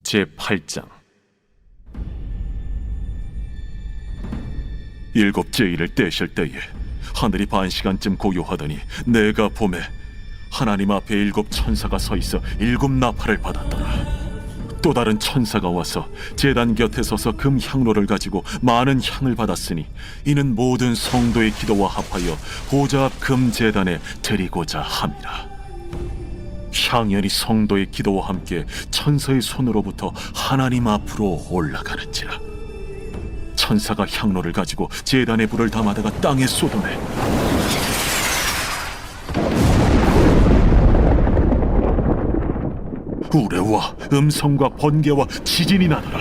제8장. 일곱째 일을 떼실 때에 하늘이 반시간쯤 고요하더니 내가 보매 하나님 앞에 일곱 천사가 서 있어 일곱 나팔을 받았더라. 또 다른 천사가 와서 제단 곁에 서서 금 향로를 가지고 많은 향을 받았으니 이는 모든 성도의 기도와 합하여 보좌 앞 금 제단에 드리고자 함이라. 향연이 성도의 기도와 함께 천사의 손으로부터 하나님 앞으로 올라가는지라. 천사가 향로를 가지고 제단에 불을 담아다가 땅에 쏟아내 우레와 음성과 번개와 지진이 나더라.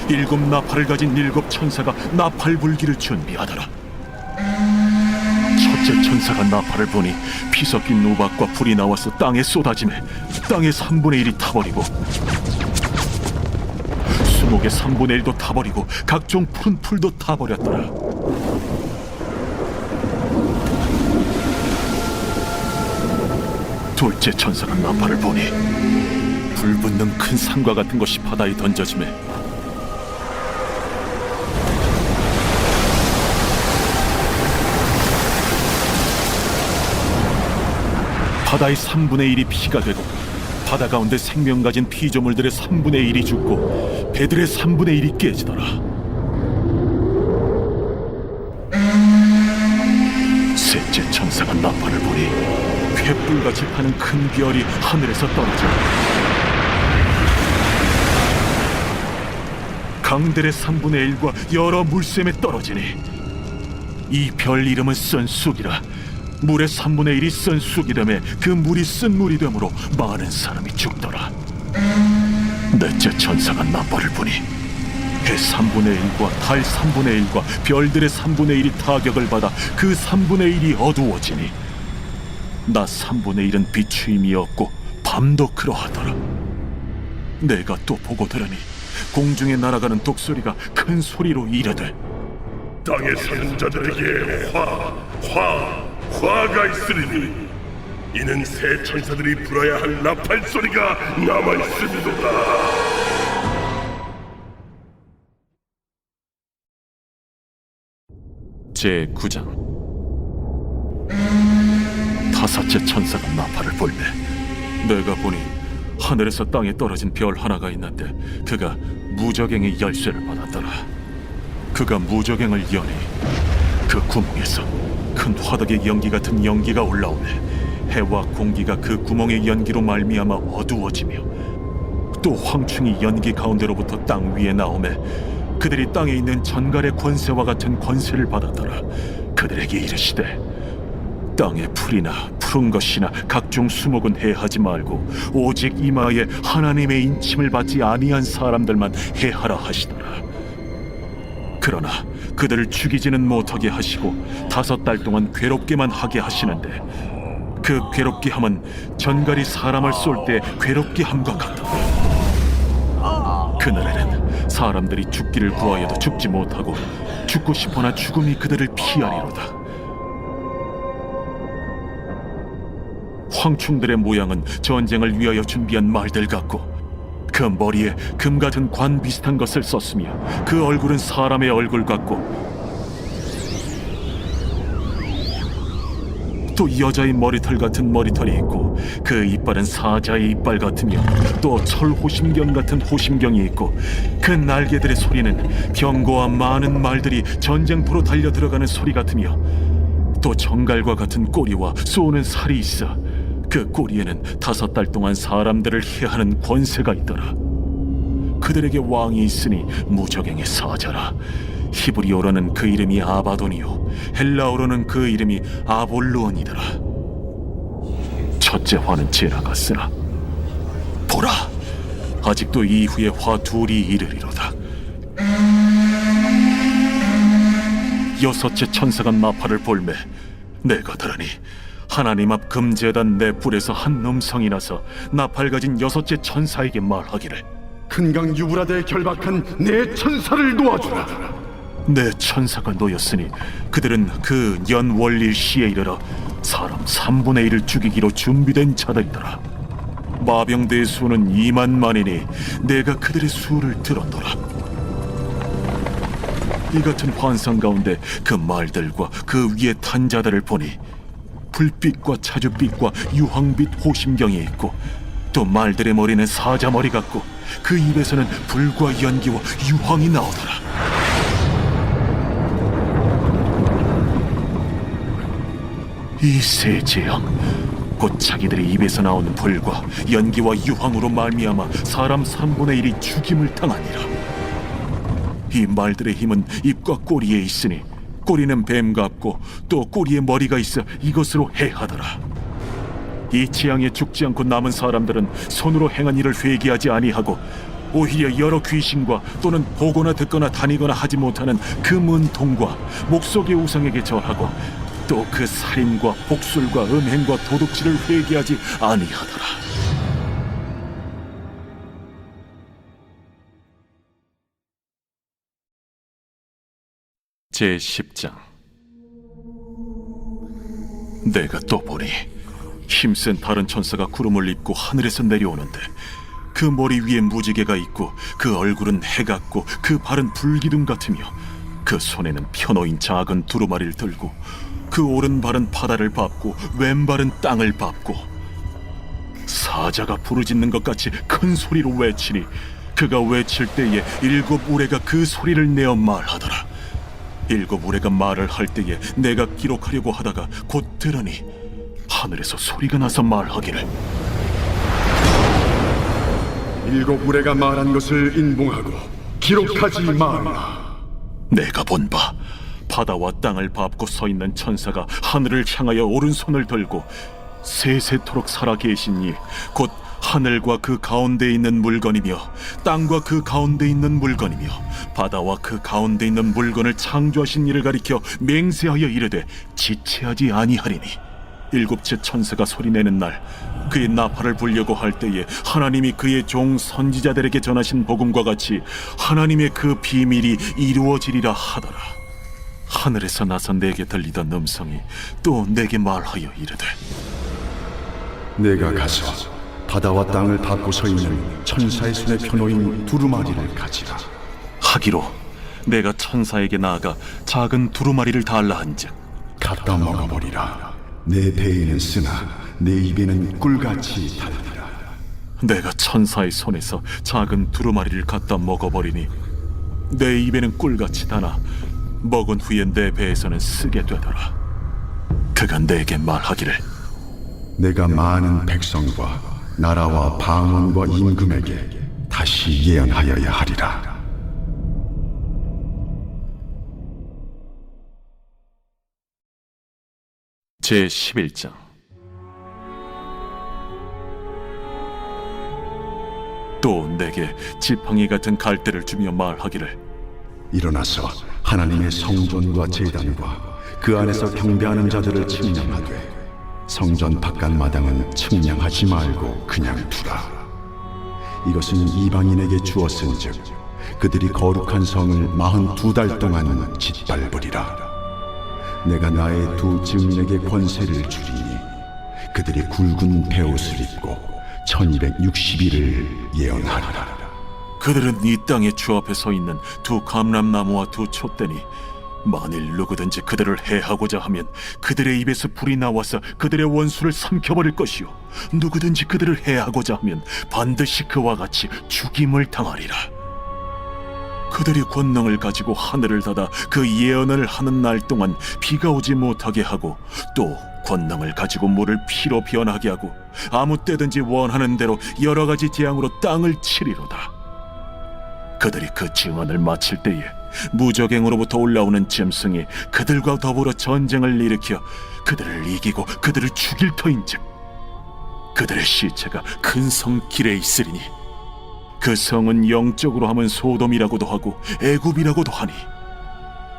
일곱 나팔을 가진 일곱 천사가 나팔 불기를 준비하더라. 첫째 천사가 나팔을 보니 피 섞인 우박과 불이 나와서 땅에 쏟아지매 땅의 3분의 1이 타버리고 수목의 3분의 1도 타버리고 각종 푸른 풀도 타버렸더라. 둘째 천사가 나팔을 보니 불붙는 큰 산과 같은 것이 바다에 던져지매 바다의 3분의 1이 피가 되고 바다 가운데 생명 가진 피조물들의 3분의 1이 죽고 배들의 3분의 1이 깨지더라. 셋째 천사가 나팔을 보니 횃불같이 파는 큰 별이 하늘에서 떨어져 강들의 3분의 1과 여러 물샘에 떨어지니 이 별 이름은 쓴 쑥이라. 물의 3분의 1이 쓴 쑥이 되매 그 물이 쓴 물이 되므로 많은 사람이 죽더라. 넷째 천사가 나팔을 보니 해 3분의 1과 달 3분의 1과 별들의 3분의 1이 타격을 받아 그 3분의 1이 어두워지니 낮 3분의 1은 비추임이 없고 밤도 그러하더라. 내가 또 보고 들으니 공중에 날아가는 독소리가 큰 소리로 이르되 땅에 사는 자들에게 화가 있으리니 이는 새 천사들이 불어야 할 나팔 소리가 남아있음이로다. 제9장. 다섯째 천사가 나팔을 불매 내가 보니 하늘에서 땅에 떨어진 별 하나가 있는데 그가 무저갱의 열쇠를 받았더라. 그가 무저갱을 여니 그 구멍에서 큰 화덕의 연기 같은 연기가 올라오매 해와 공기가 그 구멍의 연기로 말미암아 어두워지며 또 황충이 연기 가운데로부터 땅 위에 나오매 그들이 땅에 있는 전갈의 권세와 같은 권세를 받았더라. 그들에게 이르시되 땅의 풀이나 푸른 것이나 각종 수목은 해하지 말고 오직 이마에 하나님의 인침을 받지 아니한 사람들만 해하라 하시더라. 그러나 그들을 죽이지는 못하게 하시고 5달 동안 괴롭게만 하게 하시는데 그 괴롭게 함은 전갈이 사람을 쏠 때 괴롭게 함과 같더라. 그날에는 사람들이 죽기를 구하여도 죽지 못하고 죽고 싶어나 죽음이 그들을 피하리로다. 황충들의 모양은 전쟁을 위하여 준비한 말들 같고 그 머리에 금 같은 관 비슷한 것을 썼으며 그 얼굴은 사람의 얼굴 같고 또 여자의 머리털 같은 머리털이 있고 그 이빨은 사자의 이빨 같으며 또 철호심경 같은 호심경이 있고 그 날개들의 소리는 병거와 많은 말들이 전쟁터로 달려 들어가는 소리 같으며 또 정갈과 같은 꼬리와 쏘는 살이 있어 그 꼬리에는 5달 동안 사람들을 해하는 권세가 있더라. 그들에게 왕이 있으니 무저갱의 사자라. 히브리어로는 그 이름이 아바돈이요 헬라어로는 그 이름이 아볼루온이더라. 첫째 화는 지나갔으나 보라, 아직도 이후에 화 둘이 이르리로다. 여섯째 천사가 나팔을 불매 내가 들으니 하나님 앞 금제단 네 뿔에서 한 음성이 나서 나팔 가진 여섯째 천사에게 말하기를 큰 강 유브라데에 결박한 내 천사를 놓아주라. 내 천사가 놓였으니 그들은 그 연월일 시에 이르러 사람 3분의 1을 죽이기로 준비된 자들이더라. 마병대의 수는 2만만이니 내가 그들의 수를 들었더라. 이 같은 환상 가운데 그 말들과 그 위에 탄 자들을 보니 불빛과 차주빛과 유황빛 호심경이 있고, 또 말들의 머리는 사자머리 같고 그 입에서는 불과 연기와 유황이 나오더라. 이 세 재앙, 곧 자기들의 입에서 나오는 불과 연기와 유황으로 말미암아 사람 3분의 1이 죽임을 당하니라. 이 말들의 힘은 입과 꼬리에 있으니 꼬리는 뱀 같고 또 꼬리에 머리가 있어 이것으로 해하더라. 이 재앙에 죽지 않고 남은 사람들은 손으로 행한 일을 회개하지 아니하고 오히려 여러 귀신과 또는 보거나 듣거나 다니거나 하지 못하는 그 문통과 목석의 우상에게 절하고 또 그 살인과 복술과 음행과 도둑질을 회개하지 아니하더라. 제10장. 내가 또 보니 힘센 다른 천사가 구름을 입고 하늘에서 내려오는데, 그 머리 위에 무지개가 있고 그 얼굴은 해 같고 그 발은 불기둥 같으며 그 손에는 펴놓인 작은 두루마리를 들고 그 오른발은 바다를 밟고 왼발은 땅을 밟고 사자가 부르짖는 것 같이 큰 소리로 외치니 그가 외칠 때에 7 우레가 그 소리를 내어 말하더라. 7 우레가 말을 할 때에 내가 기록하려고 하다가 곧 들으니 하늘에서 소리가 나서 말하기를, 7 우레가 말한 것을 인봉하고 기록하지 말라. 내가 본 바 바다와 땅을 밟고 서 있는 천사가 하늘을 향하여 오른손을 들고 세세토록 살아계신 이 곧 하늘과 그 가운데 있는 물건이며 땅과 그 가운데 있는 물건이며 바다와 그 가운데 있는 물건을 창조하신 이를 가리켜 맹세하여 이르되 지체하지 아니하리니, 7째 천사가 소리내는 날 그의 나팔을 불려고 할 때에 하나님이 그의 종 선지자들에게 전하신 복음과 같이 하나님의 그 비밀이 이루어지리라 하더라. 하늘에서 나서 내게 들리던 음성이 또 내게 말하여 이르되, 내가 가서 바다와 땅을 밟고 서 있는 천사의 손에 펴놓인 두루마리를 가지라. 하기로 내가 천사에게 나아가 작은 두루마리를 달라 한즉 갖다 먹어버리라. 내 배에는 쓰나 내 입에는 꿀같이 달리라. 내가 천사의 손에서 작은 두루마리를 갖다 먹어버리니 내 입에는 꿀같이 다나 먹은 후에 내 배에서는 쓰게 되더라. 그가 내게 말하기를, 내가 많은 백성과 나라와 방언과 임금에게 다시 예언하여야 하리라. 제11장. 또 내게 지팡이 같은 갈대를 주며 말하기를, 일어나서 하나님의 성전과 제단과 그 안에서 경배하는 자들을 측량하되 성전 바깥 마당은 측량하지 말고 그냥 두라. 이것은 이방인에게 주었은즉 그들이 거룩한 성을 42달 동안 짓밟으리라. 내가 나의 두 증인에게 권세를 주리니 그들이 굵은 베옷을 입고 1260일을 예언하리라. 그들은 이 땅의 주 앞에 서 있는 두 감람나무와 두 촛대니 만일 누구든지 그들을 해하고자 하면 그들의 입에서 불이 나와서 그들의 원수를 삼켜버릴 것이요, 누구든지 그들을 해하고자 하면 반드시 그와 같이 죽임을 당하리라. 그들이 권능을 가지고 하늘을 닫아 그 예언을 하는 날 동안 비가 오지 못하게 하고, 또 권능을 가지고 물을 피로 변하게 하고 아무 때든지 원하는 대로 여러 가지 재앙으로 땅을 치리로다. 그들이 그 증언을 마칠 때에 무저갱으로부터 올라오는 짐승이 그들과 더불어 전쟁을 일으켜 그들을 이기고 그들을 죽일 터인즉 그들의 시체가 큰 성 길에 있으리니 그 성은 영적으로 하면 소돔이라고도 하고 애굽이라고도 하니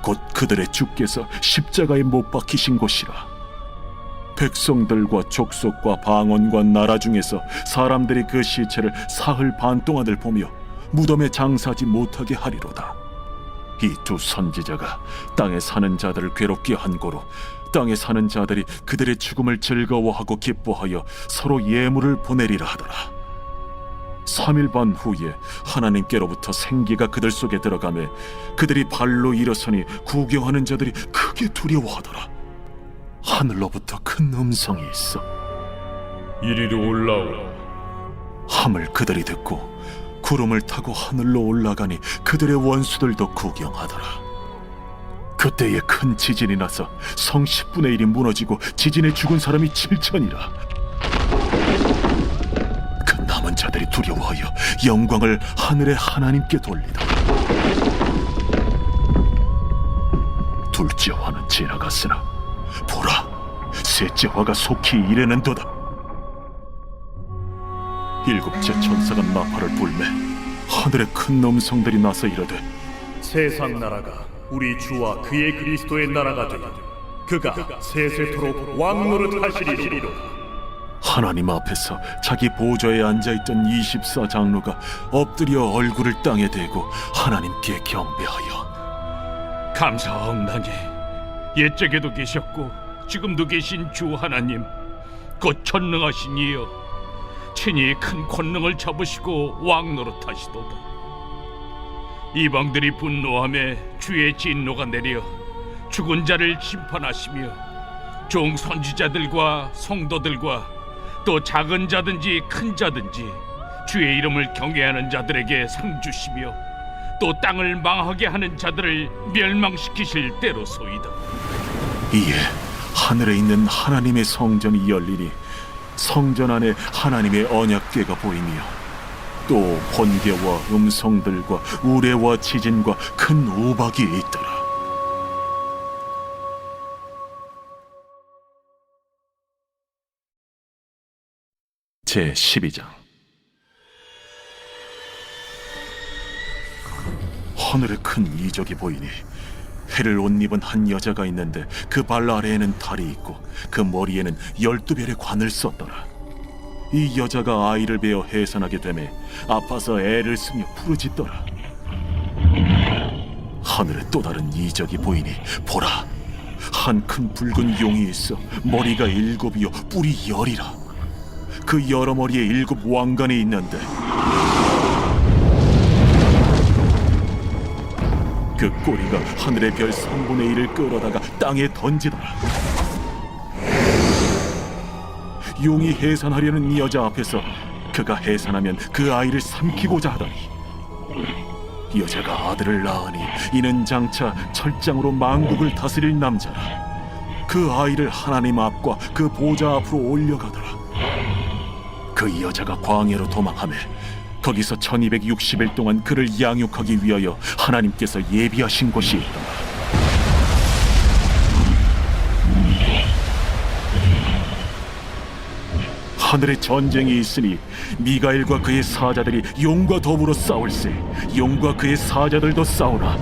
곧 그들의 주께서 십자가에 못 박히신 곳이라. 백성들과 족속과 방언과 나라 중에서 사람들이 그 시체를 사흘 반 동안을 보며 무덤에 장사하지 못하게 하리로다. 이 두 선지자가 땅에 사는 자들을 괴롭게 한 고로 땅에 사는 자들이 그들의 죽음을 즐거워하고 기뻐하여 서로 예물을 보내리라 하더라. 3일 반 후에 하나님께로부터 생기가 그들 속에 들어가매 그들이 발로 일어서니 구경하는 자들이 크게 두려워하더라. 하늘로부터 큰 음성이 있어 이리로 올라오라. 함을 그들이 듣고 구름을 타고 하늘로 올라가니 그들의 원수들도 구경하더라. 그때에 큰 지진이 나서 성 10분의 1이 무너지고 지진에 죽은 사람이 7천이라. 그 남은 자들이 두려워하여 영광을 하늘의 하나님께 돌리더라. 둘째 화는 지나갔으나 보라, 셋째 화가 속히 이르는도다. 일곱째 천사가 나팔을 불매 하늘에 큰 음성들이 나서 이르되 세상 나라가 우리 주와 그의 그리스도의 나라가 되니 그가 세세토록 왕노릇 하시리로다. 하나님 앞에서 자기 보좌에 앉아있던 24장로가 엎드려 얼굴을 땅에 대고 하나님께 경배하여 감사하옵나니 옛적에도 계셨고 지금도 계신 주 하나님 곧 전능하신 이여, 친히 큰 권능을 잡으시고 왕노릇하시도다. 이방들이 분노하며 주의 진노가 내려 죽은 자를 심판하시며 종 선지자들과 성도들과 또 작은 자든지 큰 자든지 주의 이름을 경외하는 자들에게 상 주시며 또 땅을 망하게 하는 자들을 멸망시키실 때로소이다. 이에 하늘에 있는 하나님의 성전이 열리니 성전 안에 하나님의 언약궤가 보이며 또 번개와 음성들과 우레와 지진과 큰 우박이 있더라. 제 12장. 하늘에 큰 이적이 보이니 해를 옷 입은 한 여자가 있는데 그 발 아래에는 달이 있고 그 머리에는 12별의 관을 썼더라. 이 여자가 아이를 베어 해산하게 되매 아파서 애를 쓰며 부르짖더라. 하늘에 또 다른 이적이 보이니 보라, 한 큰 붉은 용이 있어 머리가 7이요 뿔이 10이라. 그 여러 머리에 7 왕관이 있는데 그 꼬리가 하늘의 별 3분의 1을 끌어다가 땅에 던지더라. 용이 해산하려는 이 여자 앞에서 그가 해산하면 그 아이를 삼키고자 하더니 여자가 아들을 낳으니 이는 장차 철장으로 만국을 다스릴 남자라. 그 아이를 하나님 앞과 그 보좌 앞으로 올려가더라. 그 여자가 광야로 도망하며 거기서 1260일 동안 그를 양육하기 위하여 하나님께서 예비하신 곳이 있더라. 하늘에 전쟁이 있으니 미가엘과 그의 사자들이 용과 더불어 싸울세. 용과 그의 사자들도 싸우나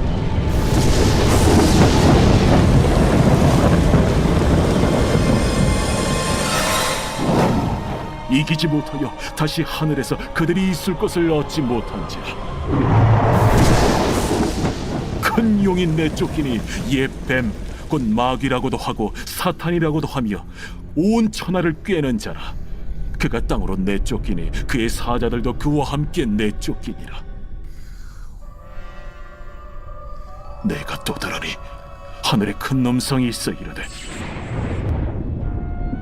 이기지 못하여 다시 하늘에서 그들이 있을 것을 얻지 못한지라. 큰 용이 내쫓기니 옛 뱀 곧 마귀라고도 하고 사탄이라고도 하며 온 천하를 꿰는 자라. 그가 땅으로 내쫓기니 그의 사자들도 그와 함께 내쫓기니라. 내가 또 들으니 하늘에 큰 음성이 있어 이르되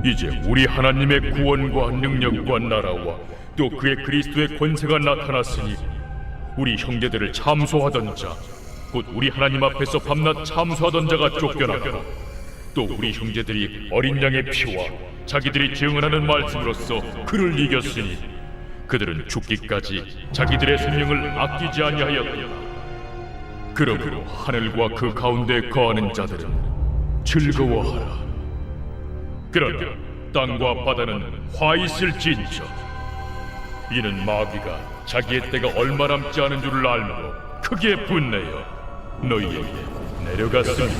이제 우리 하나님의 구원과 능력과 나라와 또 그의 그리스도의 권세가 나타났으니 우리 형제들을 참소하던 자, 곧 우리 하나님 앞에서 밤낮 참소하던 자가 쫓겨나고 또 우리 형제들이 어린 양의 피와 자기들이 증언하는 말씀으로써 그를 이겼으니 그들은 죽기까지 자기들의 생명을 아끼지 아니하였다. 그러므로 하늘과 그 가운데 거하는 자들은 즐거워하라. 그러나 땅과 바다는 화 있을진저 이는 마귀가 자기의 때가 얼마 남지 않은 줄을 알므로 크게 분내어 너희에게 내려갔습니다.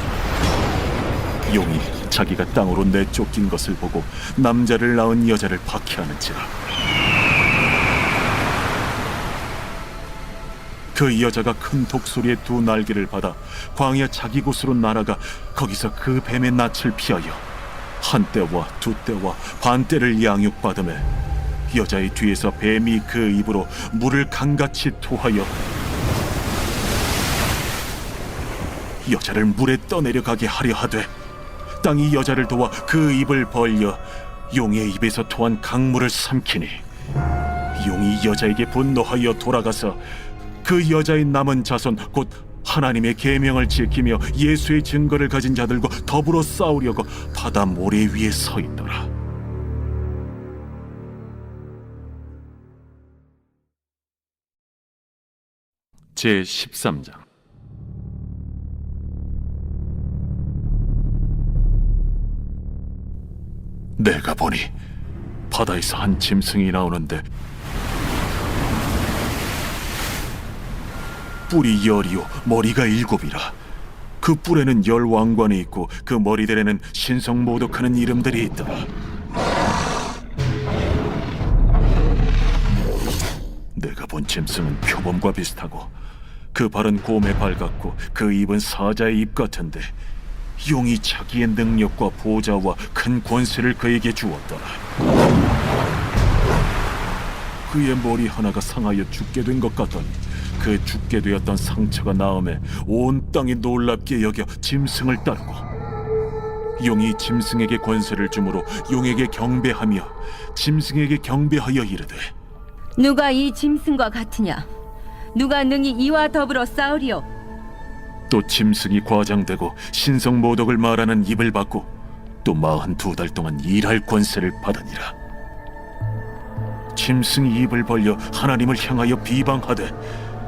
용이 자기가 땅으로 내쫓긴 것을 보고 남자를 낳은 여자를 박해하는지라. 그 여자가 큰 독소리의 2 날개를 받아 광야 자기 곳으로 날아가 거기서 그 뱀의 낯을 피하여 1때와 2때와 반때를 양육받으며 여자의 뒤에서 뱀이 그 입으로 물을 강같이 토하여 여자를 물에 떠내려가게 하려 하되 땅이 여자를 도와 그 입을 벌려 용의 입에서 토한 강물을 삼키니 용이 여자에게 분노하여 돌아가서 그 여자의 남은 자손 곧 하나님의 계명을 지키며 예수의 증거를 가진 자들과 더불어 싸우려고 바다 모래 위에 서 있더라. 제 13장. 내가 보니 바다에서 한 짐승이 나오는데 뿔이 10이요 머리가 7이라. 그 뿔에는 10왕관이 있고 그 머리들에는 신성모독하는 이름들이 있더라. 내가 본 짐승은 표범과 비슷하고 그 발은 곰의 발 같고 그 입은 사자의 입 같은데 용이 자기의 능력과 보좌와 큰 권세를 그에게 주었더라. 그의 머리 하나가 상하여 죽게 된 것 같더니 그 죽게 되었던 상처가 나음에 온 땅이 놀랍게 여겨 짐승을 따르고 용이 짐승에게 권세를 주므로 용에게 경배하며 짐승에게 경배하여 이르되 누가 이 짐승과 같으냐? 누가 능히 이와 더불어 싸우리요? 또 짐승이 과장되고 신성모독을 말하는 입을 받고 또 42달 동안 일할 권세를 받으니라. 짐승이 입을 벌려 하나님을 향하여 비방하되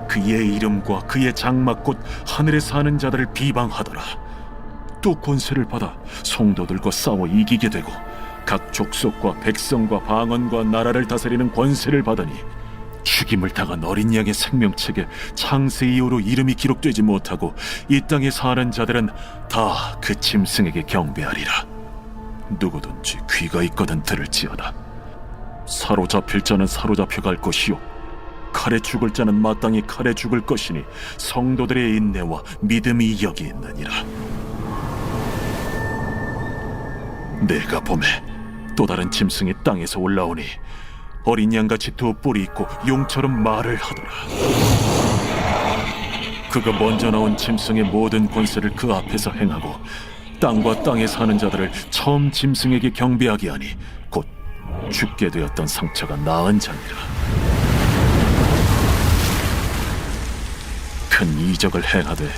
그의 이름과 그의 장막 곧 하늘에 사는 자들을 비방하더라. 또 권세를 받아 성도들과 싸워 이기게 되고 각 족속과 백성과 방언과 나라를 다스리는 권세를 받으니 죽임을 당한 어린 양의 생명책에 창세 이후로 이름이 기록되지 못하고 이 땅에 사는 자들은 다 그 짐승에게 경배하리라. 누구든지 귀가 있거든 들을지어다. 사로잡힐 자는 사로잡혀 갈 것이요 칼에 죽을 자는 마땅히 칼에 죽을 것이니 성도들의 인내와 믿음이 여기 있느니라. 내가 보매 또 다른 짐승이 땅에서 올라오니 어린 양같이 두 뿔이 있고 용처럼 말을 하더라. 그가 먼저 나온 짐승의 모든 권세를 그 앞에서 행하고 땅과 땅에 사는 자들을 처음 짐승에게 경배하게 하니 곧 죽게 되었던 상처가 나은 자니라. 큰 이적을 행하되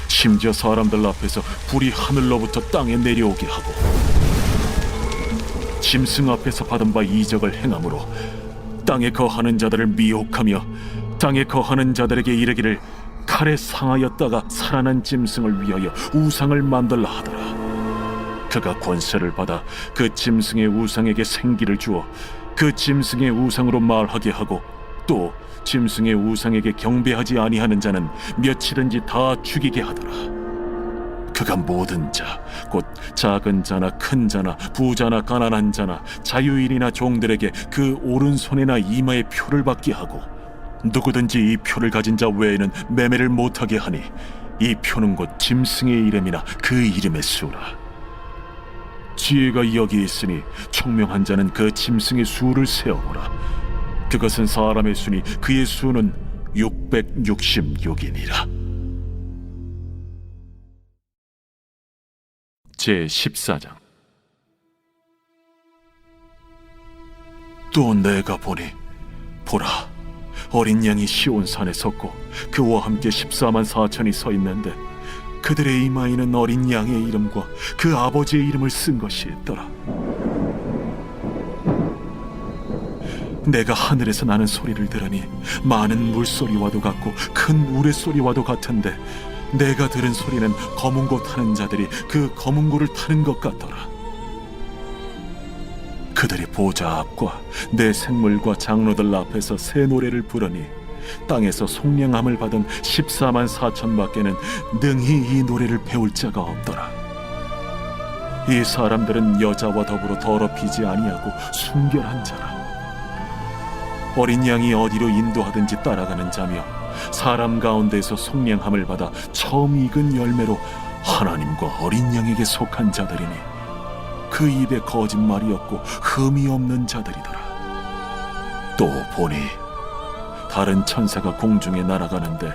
심지어 사람들 앞에서 불이 하늘로부터 땅에 내려오게 하고 짐승 앞에서 받은 바 이적을 행함으로 땅에 거하는 자들을 미혹하며 땅에 거하는 자들에게 이르기를 칼에 상하였다가 살아난 짐승을 위하여 우상을 만들라 하더라. 그가 권세를 받아 그 짐승의 우상에게 생기를 주어 그 짐승의 우상으로 말하게 하고 또 짐승의 우상에게 경배하지 아니하는 자는 며칠든지 다 죽이게 하더라. 그가 모든 자, 곧 작은 자나 큰 자나 부자나 가난한 자나 자유인이나 종들에게 그 오른손이나 이마에 표를 받게 하고 누구든지 이 표를 가진 자 외에는 매매를 못하게 하니 이 표는 곧 짐승의 이름이나 그 이름의 수라. 지혜가 여기 있으니 총명한 자는 그 짐승의 수를 세어보라. 그것은 사람의 수니 그의 수는 666이니라. 제 14장. 또 내가 보니 보라 어린 양이 시온산에 섰고 그와 함께 14만 4천이 서 있는데 그들의 이마에는 어린 양의 이름과 그 아버지의 이름을 쓴 것이 있더라. 내가 하늘에서 나는 소리를 들으니 많은 물소리와도 같고 큰 우레소리와도 같은데 내가 들은 소리는 검은 고 타는 자들이 그 검은 고를 타는 것 같더라. 그들이 보좌 앞과 내 생물과 장로들 앞에서 새 노래를 부르니 땅에서 속량함을 받은 14만 4천 밖에는 능히 이 노래를 배울 자가 없더라. 이 사람들은 여자와 더불어 더럽히지 아니하고 순결한 자라. 어린 양이 어디로 인도하든지 따라가는 자며 사람 가운데에서 속량함을 받아 처음 익은 열매로 하나님과 어린 양에게 속한 자들이니 그 입에 거짓말이 없고 흠이 없는 자들이더라. 또 보니 다른 천사가 공중에 날아가는데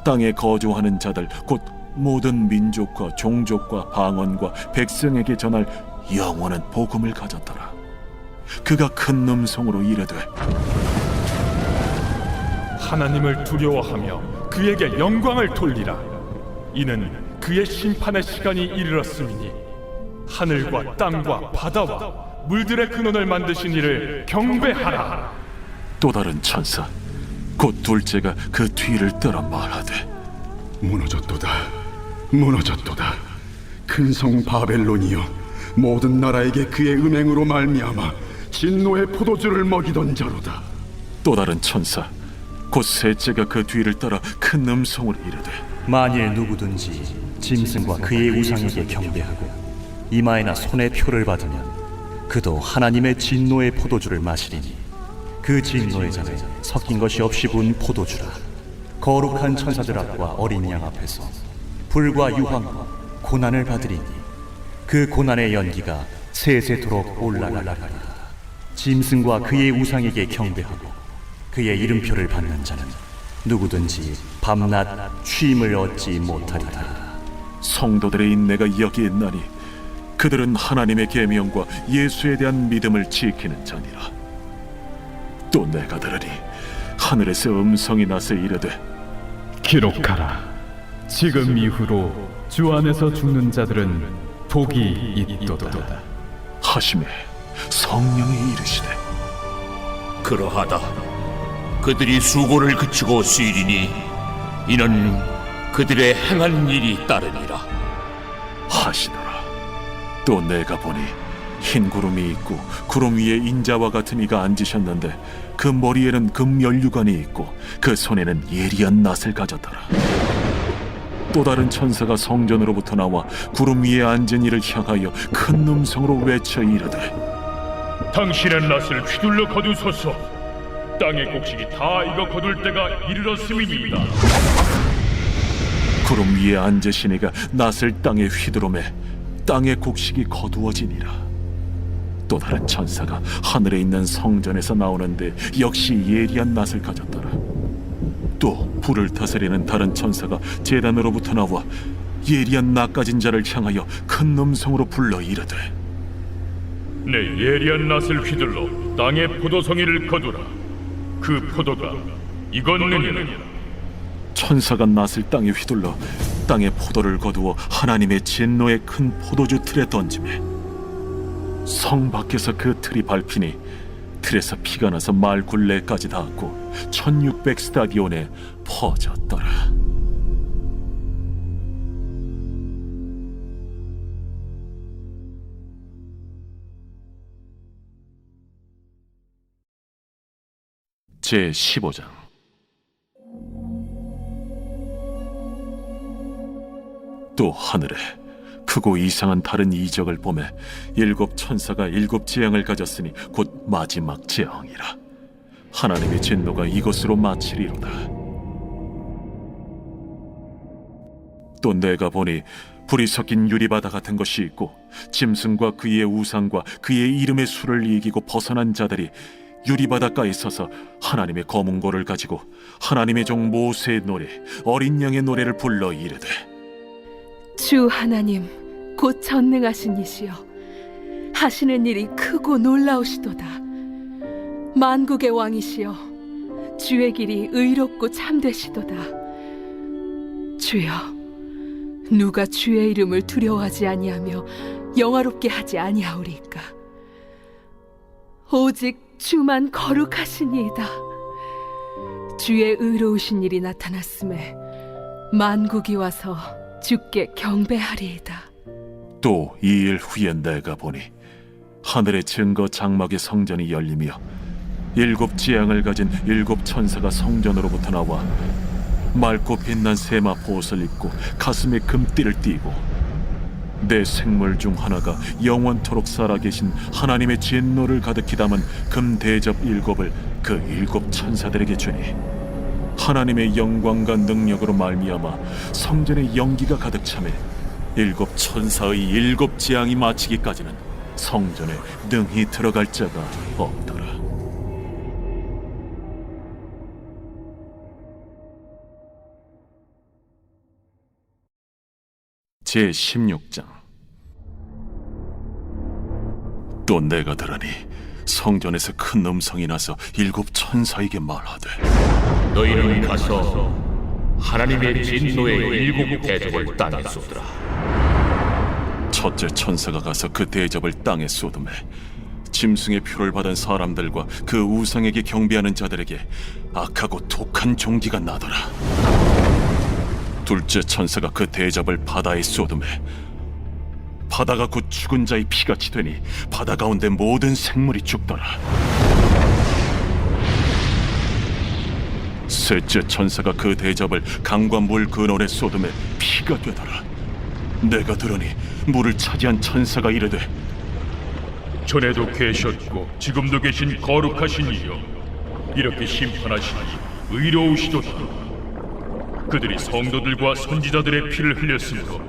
땅에 거주하는 자들 곧 모든 민족과 종족과 방언과 백성에게 전할 영원한 복음을 가졌더라. 그가 큰 음성으로 이르되 하나님을 두려워하며 그에게 영광을 돌리라. 이는 그의 심판의 시간이 이르렀음이니 하늘과 땅과 바다와 물들의 근원을 만드신 이를 경배하라. 또 다른 천사 곧 둘째가 그 뒤를 따라 말하되 무너졌도다, 무너졌도다. 큰 성 바벨론이여, 모든 나라에게 그의 음행으로 말미암아 진노의 포도주를 먹이던 자로다. 또 다른 천사 곧 셋째가 그 뒤를 따라 큰 음성으로 이르되 만일 누구든지 짐승과 그의 우상에게 경배하고 이마에나 손에 표를 받으면 그도 하나님의 진노의 포도주를 마시리니 그 진노의 잔에 섞인 것이 없이 부은 포도주라. 거룩한 천사들 앞과 어린 양 앞에서 불과 유황과 고난을 받으리니 그 고난의 연기가 세세토록 올라가리라. 짐승과 그의 우상에게 경배하고 그의 이름표를 받는 자는 누구든지 밤낮 쉼을 얻지 못하리라. 성도들의 인내가 여기에 있나니 그들은 하나님의 계명과 예수에 대한 믿음을 지키는 자니라. 또 내가 들으니 하늘에서 음성이 나서 이르되 기록하라. 지금 이후로 주 안에서 죽는 자들은 복이 있도다 하시매 성령이 이르시되 그러하다. 그들이 수고를 그치고 쉬리니 이는 그들의 행한 일이 따르니라 하시더라. 또 내가 보니 흰 구름이 있고 구름 위에 인자와 같은 이가 앉으셨는데 그 머리에는 금연류관이 있고 그 손에는 예리한 낫을 가졌더라. 또 다른 천사가 성전으로부터 나와 구름 위에 앉은 이를 향하여 큰 음성으로 외쳐 이르되 당신의 낫을 휘둘러 거두소서. 땅의 곡식이 다 익어 거둘 때가 이르렀음이니이다. 구름 위에 앉으신 이가 낫을 땅에 휘두르매 땅의 곡식이 거두어지니라. 또 다른 천사가 하늘에 있는 성전에서 나오는데 역시 예리한 낫을 가졌더라. 또 불을 다스리는 다른 천사가 제단으로부터 나와 예리한 낫 가진 자를 향하여 큰 음성으로 불러 이르되 내 예리한 낫을 휘둘러 땅의 포도송이를 거두라. 그 포도가 익었느니라. 천사가 낫을 땅에 휘둘러 땅의 포도를 거두어 하나님의 진노의 큰 포도주 틀에 던지매 성 밖에서 그 틀이 밟히니 틀에서 피가 나서 말 굴레까지 닿았고 1600 스타디온에 퍼졌더라. 제 15장. 또 하늘에 크고 이상한 다른 이적을 보매 일곱 천사가 일곱 재앙을 가졌으니 곧 마지막 재앙이라. 하나님의 진노가 이것으로 마치리로다. 또 내가 보니 불이 섞인 유리바다 같은 것이 있고 짐승과 그의 우상과 그의 이름의 수를 이기고 벗어난 자들이 유리바닷가에 서서 하나님의 검은고를 가지고 하나님의 종 모세의 노래 어린 양의 노래를 불러 이르되 주 하나님 곧 전능하신 이시여 하시는 일이 크고 놀라우시도다. 만국의 왕이시여 주의 길이 의롭고 참되시도다. 주여 누가 주의 이름을 두려워하지 아니하며 영화롭게 하지 아니하오리까. 오직 주만 거룩하시니이다. 주의 의로우신 일이 나타났음에 만국이 와서 주께 경배하리이다. 또 이 일 후에 내가 보니 하늘의 증거 장막의 성전이 열리며 일곱 지향을 가진 일곱 천사가 성전으로부터 나와 맑고 빛난 세마포 옷을 입고 가슴에 금띠를 띠고 내 생물 중 하나가 영원토록 살아계신 하나님의 진노를 가득히 담은 금 대접 일곱을 그 일곱 천사들에게 주니 하나님의 영광과 능력으로 말미암아 성전에 연기가 가득 차매 일곱 천사의 일곱 재앙이 마치기까지는 성전에 능히 들어갈 자가 없더라. 제16장. 또 내가 들으니 성전에서 큰 음성이 나서 7 천사에게 말하되, 너희는 가서 하나님의 진노의 7 대접을 땅에 쏟으라. 첫째 천사가 가서 그 대접을 땅에 쏟음에 짐승의 표를 받은 사람들과 그 우상에게 경배하는 자들에게 악하고 독한 종기가 나더라. 둘째 천사가 그 대접을 바다에 쏟음에 바다가 곧 죽은 자의 피같이 되니 바다 가운데 모든 생물이 죽더라. 셋째 천사가 그 대접을 강과 물 근원에 쏟음에 피가 되더라. 내가 들으니 물을 차지한 천사가 이르되, 전에도 계셨고 지금도 계신 거룩하신 이여, 이렇게 심판하시니 의로우시도다. 그들이 성도들과 선지자들의 피를 흘렸으므로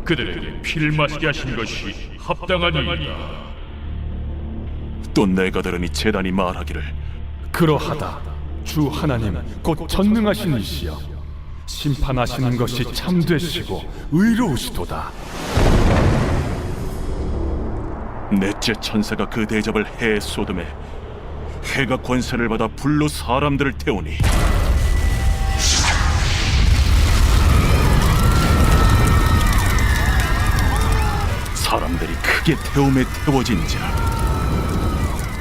그들에게 피를 마시게 하신 것이 합당하니이다. 또 내가 들으니 제단이 말하기를, 그러하다. 주 하나님 곧 전능하신 이시여, 심판하시는 것이 참되시고 의로우시도다. 넷째 천사가 그 대접을 해에 쏟음에 해가 권세를 받아 불로 사람들을 태우니 사람들이 크게 태움에 태워진지라.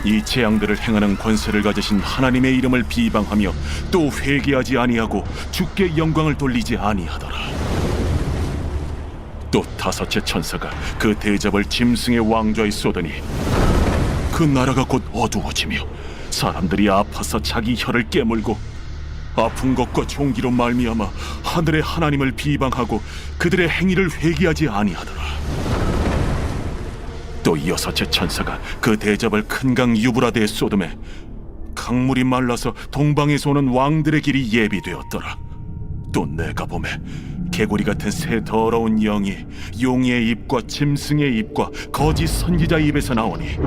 이 재앙들을 행하는 권세를 가지신 하나님의 이름을 비방하며 또 회개하지 아니하고 주께 영광을 돌리지 아니하더라. 또 다섯째 천사가 그 대접을 짐승의 왕좌에 쏟으니 그 나라가 곧 어두워지며 사람들이 아파서 자기 혀를 깨물고 아픈 것과 종기로 말미암아 하늘의 하나님을 비방하고 그들의 행위를 회개하지 아니하더라. 또 여섯째 천사가 그 대접을 큰 강 유브라데에 쏟음에 강물이 말라서 동방에서 오는 왕들의 길이 예비되었더라. 또 내가 보매 개구리 같은 새 더러운 영이 용의 입과 짐승의 입과 거짓 선지자의 입에서 나오니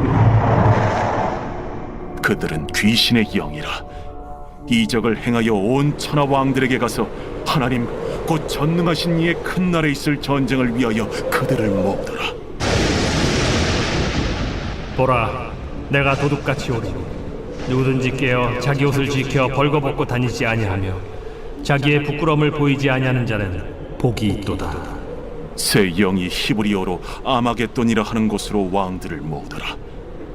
그들은 귀신의 영이라. 이적을 행하여 온 천하 왕들에게 가서 하나님 곧 전능하신 이의 큰 날에 있을 전쟁을 위하여 그들을 모으더라. 보라, 내가 도둑같이 오리니 누구든지 깨어 자기 옷을 지켜 벌거벗고 다니지 아니하며 자기의 부끄러움을 보이지 아니하는 자는 복이 있도다. 새 영이 히브리어로 아마겟돈이라 하는 곳으로 왕들을 모으더라.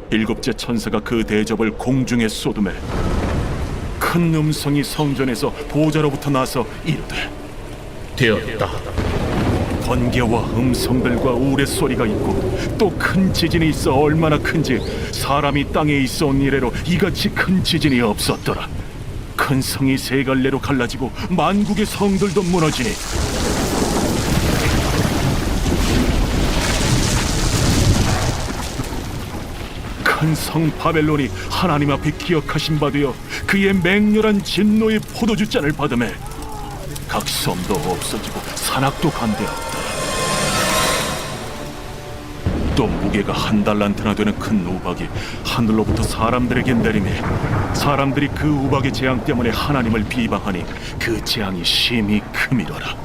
7째 천사가 그 대접을 공중에 쏟음에 큰 음성이 성전에서 보좌로부터 나서 이르되, 되었다. 번개와 음성들과 우레소리가 있고 또 큰 지진이 있어 얼마나 큰지 사람이 땅에 있어 온 이래로 이같이 큰 지진이 없었더라. 큰 성이 세 갈래로 갈라지고 만국의 성들도 무너지니 큰 성 바벨론이 하나님 앞에 기억하신 바 되어 그의 맹렬한 진노의 포도주잔을 받으매 각 섬도 없어지고 산악도 간대하였다. 또 무게가 1달란트나 되는 큰 우박이 하늘로부터 사람들에게 내리매 사람들이 그 우박의 재앙 때문에 하나님을 비방하니 그 재앙이 심히 크미더라.